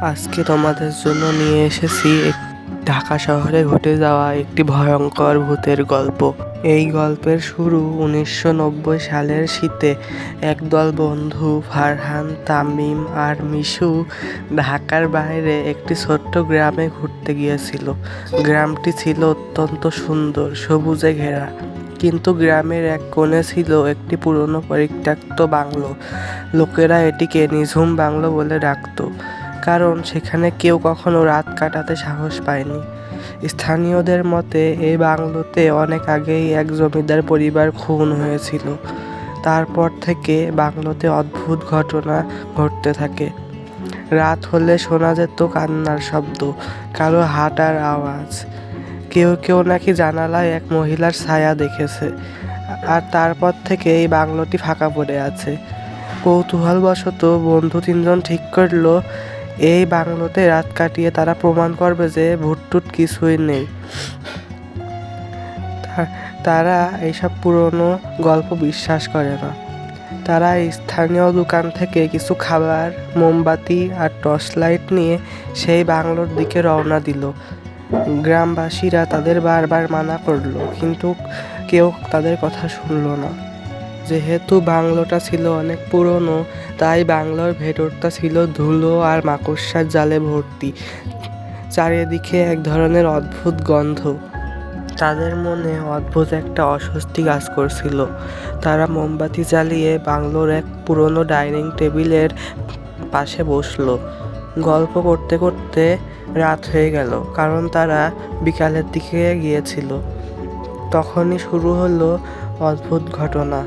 আজকে তোমাদের জন্য নিয়ে এসেছি ঢাকা শহরে ঘটে যাওয়া একটি ভয়ঙ্কর ভূতের গল্প। এই গল্পের শুরু 1990 সালের শীতে। একদল বন্ধু ফারহান, তামিম আর মিশু ঢাকার বাইরে একটি ছোট্ট গ্রামে ঘুরতে গিয়েছিল। গ্রামটি ছিল অত্যন্ত সুন্দর, সবুজে ঘেরা, কিন্তু গ্রামের এক কোণে ছিল একটি পুরনো পরিত্যক্ত বাংলো। লোকেরা এটিকে নিঝুম বাংলো বলে ডাকত, কারণ সেখানে কেউ কখনো রাত কাটাতে সাহস পায়নি। স্থানীয়দের মতে এই বাংলোতে অনেক আগেই এক জমিদার পরিবার খুন হয়েছিল। তারপর থেকে বাংলোতে অদ্ভুত ঘটনা ঘটতে থাকে। রাত হলে শোনা যেত কান্নার শব্দ, কারো হাঁটার আওয়াজ, কেউ কেউ নাকি জানালায় এক মহিলার ছায়া দেখেছে। আর তারপর থেকে এই বাংলোটি ফাঁকা পড়ে আছে। কৌতূহলবশত বন্ধু তিনজন ঠিক করলো এই বাংলোতে রাত কাটিয়ে তারা প্রমাণ করবে যে ভূত-টুত কিছুই নেই। তারা এইসব পুরনো গল্প বিশ্বাস করে না। তারা স্থানীয় দোকান থেকে কিছু খাবার, মোমবাতি আর টর্চ লাইট নিয়ে সেই বাংলোর দিকে রওনা দিল। গ্রামবাসীরা তাদের বারবার মানা করলো, কিন্তু কেউ তাদের কথা শুনলো না। যেহেতু বাংলোটা ছিল অনেক পুরনো, তাই বাংলোর ভেতরটা ছিল ধুলো আর মাকড়সার জালে ভর্তি। চারিদিকে এক ধরনের অদ্ভুত গন্ধ। তাদের মনে অদ্ভুত একটা অস্বস্তি কাজ করছিল। তারা মোমবাতি জ্বালিয়ে বাংলোর এক পুরনো ডাইনিং টেবিলের পাশে বসলো। গল্প করতে করতে রাত হয়ে গেল, কারণ তারা বিকালের দিকে গিয়েছিল। তখনই শুরু হলো অদ্ভুত ঘটনা।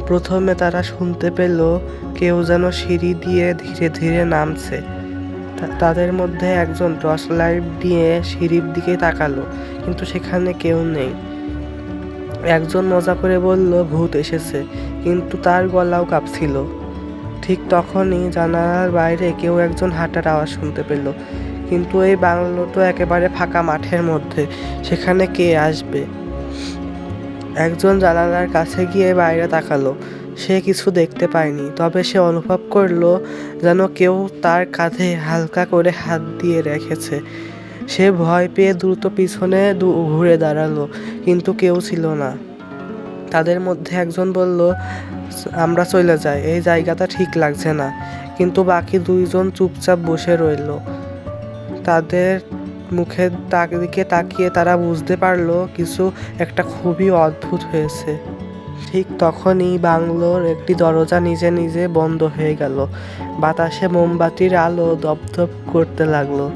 প্রথমে তারা শুনতে পেল কেউ যেন সিঁড়ি দিয়ে ধীরে ধীরে নামছে। তাদের মধ্যে একজন টর্চ লাইট দিয়ে সিঁড়ির দিকে তাকালো, কিন্তু সেখানে কেউ নেই। একজন মজা করে বলল ভূত এসেছে, কিন্তু তার গলাও কাঁপছিল। ঠিক তখনই জানালার বাইরে কেউ একজন হাঁটার আওয়াজ শুনতে পেল, কিন্তু এই বাংলো তো একেবারে ফাঁকা মাঠের মধ্যে, সেখানে কে আসবে? একজন জানালার কাছে গিয়ে বাইরে তাকালো। সে কিছু দেখতে পায়নি, তবে সে অনুভব করলো যেন কেউ তার কাঁধে হালকা করে হাত দিয়ে রেখেছে। সে ভয় পেয়ে দ্রুত পিছনে ঘুরে দাঁড়ালো, কিন্তু কেউ ছিল না। তাদের মধ্যে একজন বলল, আমরা চলে যাই, এই জায়গাটা ঠিক লাগছে না। কিন্তু বাকি দুইজন চুপচাপ বসে রইল। তাদের মুখের দিকে তাকিয়ে তারা বুঝতে পারলো কিছু একটা খুবই অদ্ভুত হয়েছে। ঠিক তখনই বাংলোর একটি দরজা নিজে নিজে বন্ধ হয়ে গেল। বাতাসে মোমবাতির আলো দপদপ করতে লাগলো,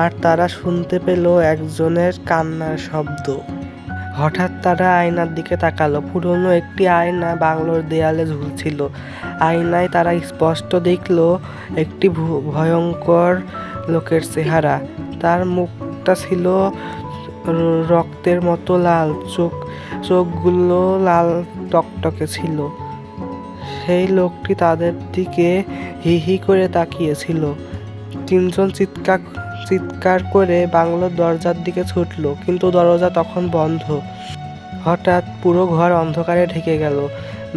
আর তারা শুনতে পেল একজনের কান্নার শব্দ। হঠাৎ তারা আয়নার দিকে তাকালো। পুরনো একটি আয়না বাংলোর দেয়ালে ঝুলছিল। আয়নায় তারা স্পষ্ট দেখল একটি ভয়ঙ্কর লোকের চেহারা। তার মুখটা ছিল রক্তের মতো লাল, চোখগুলো লাল টকটকে ছিল। সেই লোকটি তাদের দিকে হি হি করে তাকিয়েছিল। তিনজন চিৎকার করে বাংলোর দরজার দিকে ছুটল, কিন্তু দরজা তখন বন্ধ। হঠাৎ পুরো ঘর অন্ধকারে ঢেকে গেল।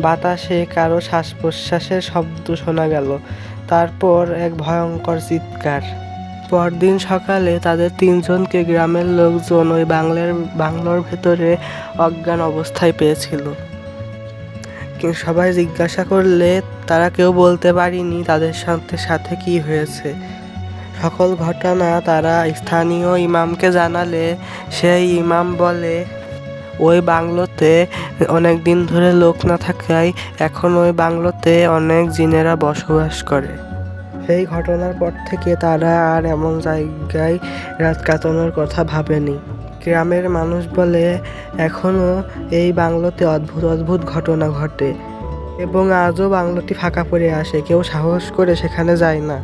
বাতাসে কারো শ্বাস প্রশ্বাসের শব্দ শোনা গেল, তারপর এক ভয়ঙ্কর চিৎকার। পরদিন সকালে তাদের তিনজনকে গ্রামের লোকজন ওই বাংলোর ভেতরে অজ্ঞান অবস্থায় পেয়েছিল। সবাই জিজ্ঞাসা করলে তারা কেউ বলতে পারেনি তাদের সাথে কি হয়েছে। সকল ঘটনা তারা স্থানীয় ইমামকে জানালে সেই ইমাম বলে ওই বাংলোতে অনেক দিন ধরে লোক না থাকায় এখন ওই বাংলোতে অনেক জিনেরা বসবাস করে। সেই ঘটনার পর থেকে তারা আর এমন জায়গায় রাত কাটানোর কথা ভাবেনি। গ্রামের মানুষ বলে এখনও এই বাংলোতে অদ্ভুত অদ্ভুত ঘটনা ঘটে, এবং আজও বাংলোটি ফাঁকা পড়ে আসে, কেউ সাহস করে সেখানে যায় না।